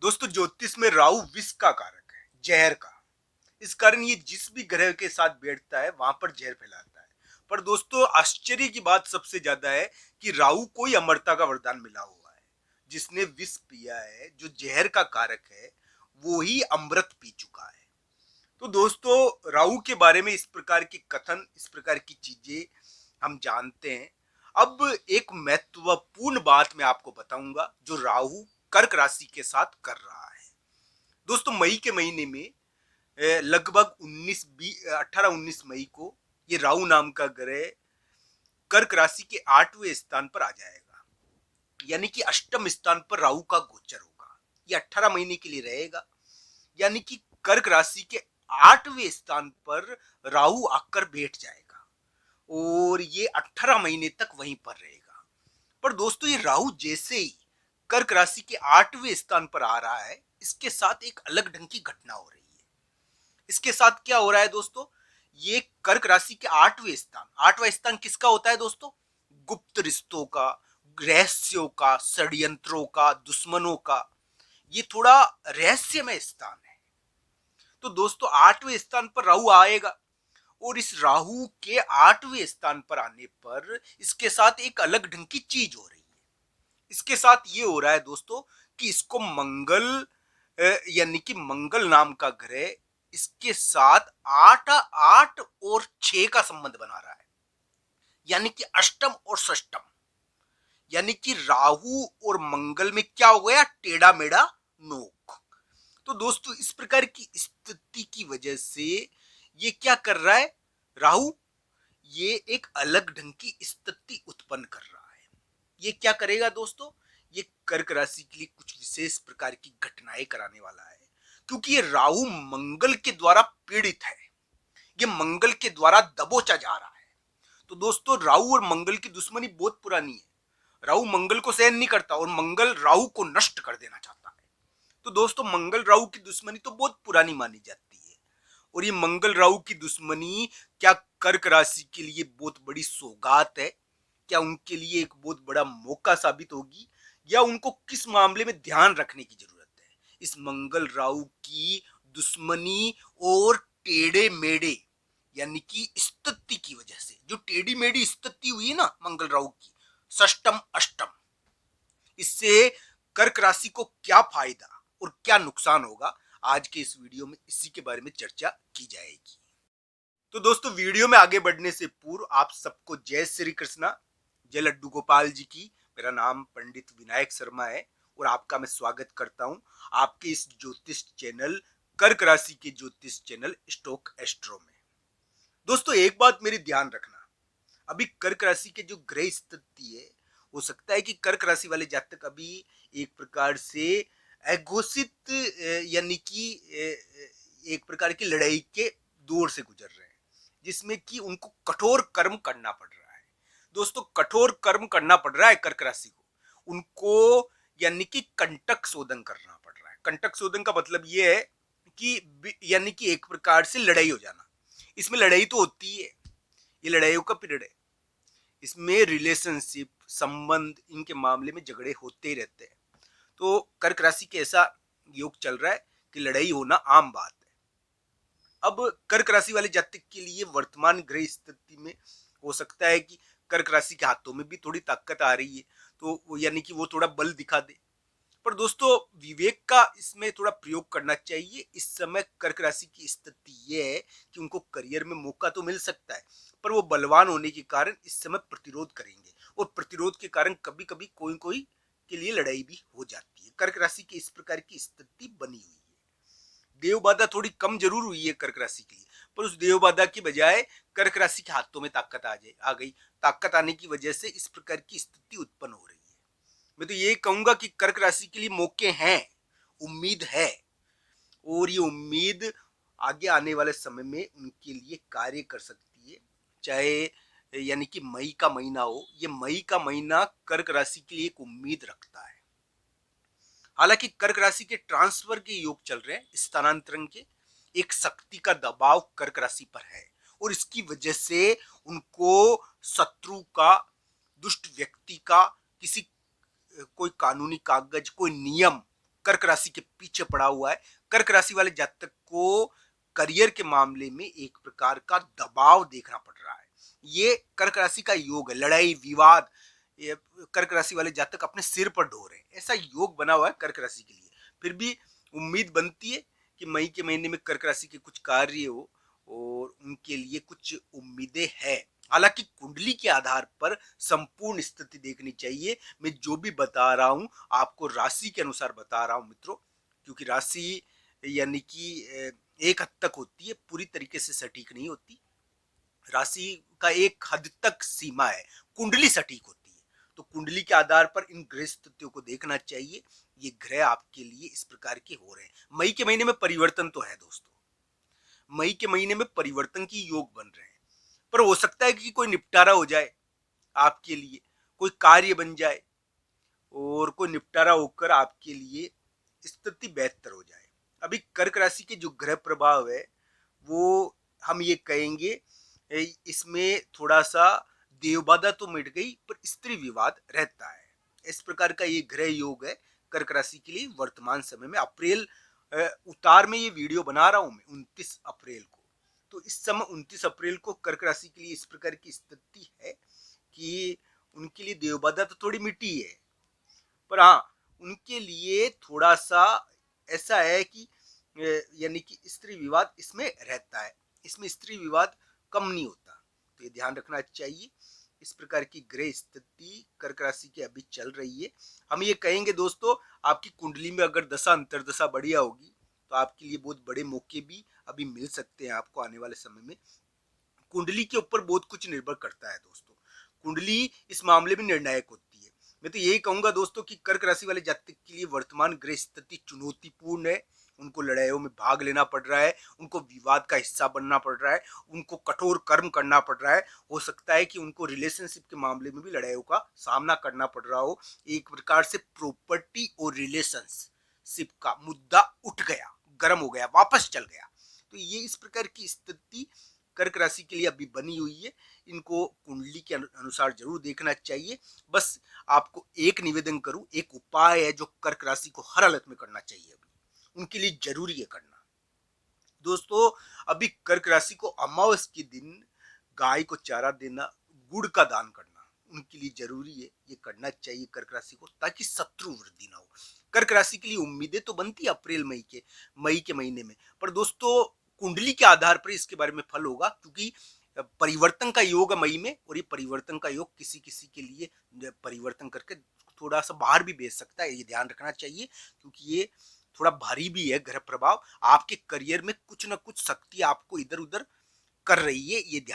दोस्तों ज्योतिष में राहु विष का कारक है, जहर का। इस कारण ये जिस भी ग्रह के साथ बैठता है वहां पर जहर फैलाता है। पर दोस्तों आश्चर्य की बात सबसे ज्यादा है कि राहु को ही अमरता का वरदान मिला हुआ है। जिसने विष पिया है, जो जहर का कारक है, वो ही अमृत पी चुका है। तो दोस्तों राहु के बारे में इस प्रकार के कथन, इस प्रकार की चीजें हम जानते हैं। अब एक महत्वपूर्ण बात मैं आपको बताऊंगा जो राहु कर्क राशि के साथ कर रहा है। दोस्तों मई के महीने में लगभग 18-19 मई को ये राहु नाम का ग्रह कर्क राशि के 8वें स्थान पर आ जाएगा। यानी कि अष्टम स्थान पर राहु का गोचर होगा। ये 18 महीने के लिए रहेगा। यानी कि कर्क राशि के 8वें स्थान पर राहु आकर बैठ जाएगा और ये 18 महीने तक वहीं पर रहेगा। पर दोस्तों ये राहु जैसे ही कर्क राशि के 8वें स्थान पर आ रहा है, इसके साथ एक अलग ढंग की घटना हो रही है। इसके साथ क्या हो रहा है दोस्तों, ये कर्क राशि के 8वां स्थान किसका होता है दोस्तों? गुप्त रिश्तों का, रहस्यों का, षड्यंत्रों का, दुश्मनों का। ये थोड़ा रहस्यमय स्थान है। तो दोस्तों 8वें स्थान पर राहु आएगा और इस राहु के 8वें स्थान पर आने पर इसके साथ एक अलग ढंग की चीज हो रही है। इसके साथ ये हो रहा है दोस्तों कि इसको मंगल यानी कि मंगल नाम का ग्रह इसके साथ 8 और 6 का संबंध बना रहा है। यानी कि अष्टम और षष्टम, यानी कि राहु और मंगल में क्या हो गया? टेढ़ा मेढ़ा नोक। तो दोस्तों इस प्रकार की स्थिति की वजह से ये क्या कर रहा है राहु? ये एक अलग ढंग की स्थिति उत्पन्न कर रहा है। ये क्या करेगा दोस्तों? ये कर्क राशि के लिए कुछ विशेष प्रकार की घटनाएं कराने वाला है, क्योंकि ये राहु मंगल के द्वारा पीड़ित है। ये मंगल के द्वारा दबोचा जा रहा है। तो दोस्तों राहु और मंगल की दुश्मनी बहुत पुरानी है। राहु मंगल को सहन नहीं करता और मंगल राहु को नष्ट कर देना चाहता है। तो दोस्तों मंगल राहु की दुश्मनी तो बहुत पुरानी मानी जाती है। और ये मंगल राहु की दुश्मनी क्या कर्क राशि के लिए बहुत बड़ी सौगात है? क्या उनके लिए एक बहुत बड़ा मौका साबित होगी? या उनको किस मामले में ध्यान रखने की जरूरत है? इस मंगल राहु की दुश्मनी और टेढ़े मेढ़े यानी कि स्थिति की वजह से, जो टेढ़ी मेढ़ी स्थिति हुई है ना मंगल राहु की, षष्टम अष्टम, इससे कर्क राशि को क्या फायदा और क्या नुकसान होगा, आज के इस वीडियो में इसी के बारे में चर्चा की जाएगी। तो दोस्तों वीडियो में आगे बढ़ने से पूर्व आप सबको जय श्री कृष्णा, जय लड्डू गोपाल जी की। मेरा नाम पंडित विनायक शर्मा है और आपका मैं स्वागत करता हूं आपके इस ज्योतिष चैनल, कर्क राशि के ज्योतिष चैनल स्टोक एस्ट्रो में। दोस्तों एक बात मेरी ध्यान रखना, अभी कर्क राशि के जो ग्रह स्थिति है, हो सकता है कि कर्क राशि वाले जातक अभी एक प्रकार से अघोषित यानी कि एक प्रकार की लड़ाई के दौर से गुजर रहे हैं, जिसमें कि उनको कठोर कर्म करना पड़ रहा है। दोस्तों कठोर कर्म करना पड़ रहा है कर्क राशि को, उनको यानी कि कंटक शोधन करना पड़ रहा है। कंटक शोधन का मतलब ये है कि यानी कि एक प्रकार से लड़ाई हो जाना। इसमें लड़ाई तो होती है, ये लड़ाइयों का पीरियड है। इसमें रिलेशनशिप, संबंध, इनके मामले में झगड़े होते ही रहते हैं। तो कर्क राशि के ऐसा योग चल रहा है कि लड़ाई होना आम बात है। अब कर्क राशि वाले जातक के लिए वर्तमान ग्रह स्थिति में हो सकता है कि कर्क राशि के हाथों में भी थोड़ी ताकत आ रही है, तो वो यानी कि वो थोड़ा बल दिखा दे। पर दोस्तों विवेक का इसमें थोड़ा प्रयोग करना चाहिए। इस समय कर्क राशि की स्थिति ये है कि उनको करियर में मौका तो मिल सकता है, पर वो बलवान होने के कारण इस समय प्रतिरोध करेंगे और प्रतिरोध के कारण कभी कभी कोई कोई के लिए लड़ाई भी हो जाती है। कर्क राशि की इस प्रकार की स्थिति बनी हुई है। देव बाधा थोड़ी कम जरूर हुई है कर्क राशि के लिए, पर उस देव बाधा की बजाय कर्क राशि के हाथों में ताकत आ गई। ताकत आने की वजह से इस प्रकार की स्थिति उत्पन्न हो रही है। मैं तो ये कहूंगा कि कर्क राशि के लिए मौके हैं, उम्मीद है, और ये उम्मीद आगे आने वाले समय में उनके लिए कार्य कर सकती है। चाहे यानी कि मई का महीना हो, ये मई का महीना कर्क राशि के लिए एक उम्मीद रखता है। हालांकि कर्क राशि के ट्रांसफर के योग चल रहे हैं, स्थानांतरण के, एक शक्ति का दबाव कर्क राशि पर है और इसकी वजह से उनको शत्रु का, दुष्ट व्यक्ति का, किसी कोई कानूनी कागज, कोई नियम, कर्क राशि के पीछे पड़ा हुआ है। कर्क राशि वाले जातक को करियर के मामले में एक प्रकार का दबाव देखना पड़ रहा है। ये कर्क राशि का योग है, लड़ाई विवाद ये कर्क राशि वाले जातक अपने सिर पर ढो रहे हैं, ऐसा योग बना हुआ है कर्क राशि के लिए। फिर भी उम्मीद बनती है कि मई के महीने में कर्क राशि के कुछ कार्य हो और उनके लिए कुछ उम्मीदें हैं। हालांकि कुंडली के आधार पर संपूर्ण स्थिति देखनी चाहिए। मैं जो भी बता रहा हूं आपको राशि के अनुसार बता रहा हूं मित्रों, क्योंकि राशि यानी कि एक हद तक होती है, पूरी तरीके से सटीक नहीं होती। राशि का एक हद तक सीमा है, कुंडली सटीक होती है। तो कुंडली के आधार पर इन ग्रह स्थितियों को देखना चाहिए। ये ग्रह आपके लिए इस प्रकार के हो रहे हैं। मई के महीने में परिवर्तन तो है दोस्तों, मई के महीने में परिवर्तन की योग बन रहे हैं, पर हो सकता है कि कोई निपटारा हो जाए आपके लिए, कोई कार्य बन जाए और कोई निपटारा होकर आपके लिए स्थिति बेहतर हो जाए। अभी कर्क राशि के जो ग्रह प्रभाव है वो हम ये कहेंगे इसमें थोड़ा सा देवबाधा तो मिट गई पर स्त्री विवाद रहता है। इस प्रकार का ये ग्रह योग है कर्क राशि के लिए वर्तमान समय में। अप्रैल उतार में ये वीडियो बना रहा हूं मैं 29 अप्रैल को, तो इस समय 29 अप्रैल को कर्क राशि के लिए इस प्रकार की स्थिति है कि उनके लिए देवबाधा तो थोड़ी मिटी है, पर हाँ उनके लिए थोड़ा सा ऐसा है कि यानी कि स्त्री विवाद इसमें रहता है, इसमें स्त्री विवाद कम नहीं होता, तो ये ध्यान रखना चाहिए। इस प्रकार की ग्रह स्थिति कर्क राशि की अभी चल रही है। हम ये कहेंगे दोस्तों, आपकी कुंडली में अगर दशा अंतरदशा बढ़िया होगी तो आपके लिए बहुत बड़े मौके भी अभी मिल सकते हैं आपको आने वाले समय में। कुंडली के ऊपर बहुत कुछ निर्भर करता है दोस्तों, कुंडली इस मामले में निर्णायक होती है। मैं तो यही कहूंगा दोस्तों कि कर्क राशि वाले जातक के लिए वर्तमान ग्रह स्थिति चुनौतीपूर्ण है। उनको लड़ाइयों में भाग लेना पड़ रहा है, उनको विवाद का हिस्सा बनना पड़ रहा है, उनको कठोर कर्म करना पड़ रहा है। हो सकता है कि उनको रिलेशनशिप के मामले में भी लड़ाइयों का सामना करना पड़ रहा हो। एक प्रकार से प्रॉपर्टी और रिलेशनशिप का मुद्दा उठ गया, गर्म हो गया, वापस चल गया। तो ये इस प्रकार की स्थिति कर्क राशि के लिए अभी बनी हुई है। इनको कुंडली के अनुसार जरूर देखना चाहिए। बस आपको एक निवेदन करूं, एक उपाय है जो कर्क राशि को हर हालत में करना चाहिए, अभी उनके लिए जरूरी है करना दोस्तों। अभी कर्क राशि को अमावस के दिन गाय को चारा देना, गुड़ का दान करना उनके लिए जरूरी है। ये करना चाहिए कर्क राशि को, ताकि शत्रु वृद्धि ना हो। कर्क राशि के लिए उम्मीदें तो बनती है अप्रैल मई के महीने में, पर दोस्तों कुंडली के आधार पर इसके बारे में फल होगा, क्योंकि परिवर्तन का योग है मई में, और ये परिवर्तन का योग किसी किसी के लिए परिवर्तन करके थोड़ा सा बाहर भी भेज सकता है। ये ध्यान रखना चाहिए, क्योंकि ये थोड़ा भारी भी है ग्रह प्रभाव। आपके करियर में कुछ ना कुछ शक्ति आपको इधर उधर कर रही है, ये ध्यान